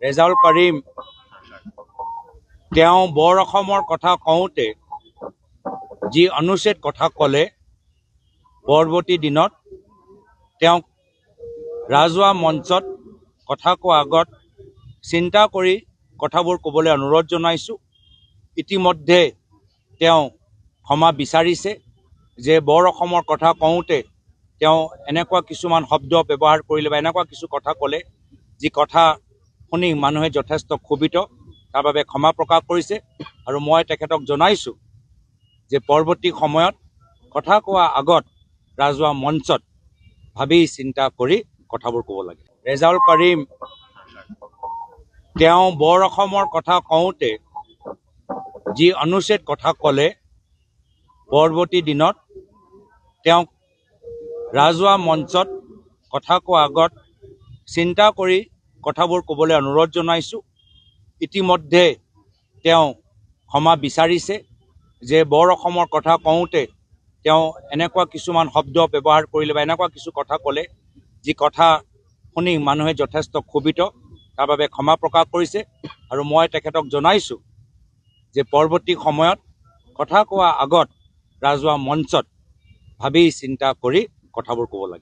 ৰেজাউল কৰিম তেওঁ বৰ অসমৰ কথা কওঁতে যি অনুচিত কথা ক'লে পৰৱৰ্তী দিনত তেওঁক ৰাজহুৱা মঞ্চত কথা কোৱা আগত চিন্তা কৰি কথাবোৰ ক'বলৈ অনুৰোধ জনাইছোঁ। ইতিমধ্যে তেওঁ ক্ষমা বিচাৰিছে যে বৰ অসমৰ কথা কওঁতে তেওঁ এনেকুৱা কিছুমান শব্দ ব্যৱহাৰ কৰিলে বা এনেকুৱা কিছু কথা ক'লে যি কথা শুনি মানুহে যথেষ্ট ক্ষোভিত, তাৰ বাবে ক্ষমা প্ৰকাশ কৰিছে। আৰু মই তেখেতক জনাইছোঁ যে পৰৱৰ্তী সময়ত কথা কোৱা আগত ৰাজহুৱা মঞ্চত ভাবি চিন্তা কৰি কথাবোৰ ক'ব লাগে। ৰেজাউল কৰিম তেওঁ বৰ অসমৰ কথা কওঁতে যি অনুচিত কথা ক'লে পৰৱৰ্তী দিনত তেওঁক ৰাজহুৱা মঞ্চত কথা কোৱা আগত চিন্তা কৰি কথাবোৰ ক'বলৈ অনুৰোধ জনাইছোঁ। ইতিমধ্যে তেওঁ ক্ষমা বিচাৰিছে যে বৰ অসমৰ কথা কওঁতে তেওঁ এনেকুৱা কিছুমান শব্দ ব্যৱহাৰ কৰিলে বা এনেকুৱা কিছু কথা ক'লে যি কথা শুনি মানুহে যথেষ্ট ক্ষোভিত, তাৰ বাবে ক্ষমা প্ৰকাশ কৰিছে। আৰু মই তেখেতক জনাইছোঁ যে পৰৱৰ্তী সময়ত কথা কোৱা আগত ৰাজহুৱা মঞ্চত ভাবি চিন্তা কৰি কথাবোৰ ক'ব লাগে।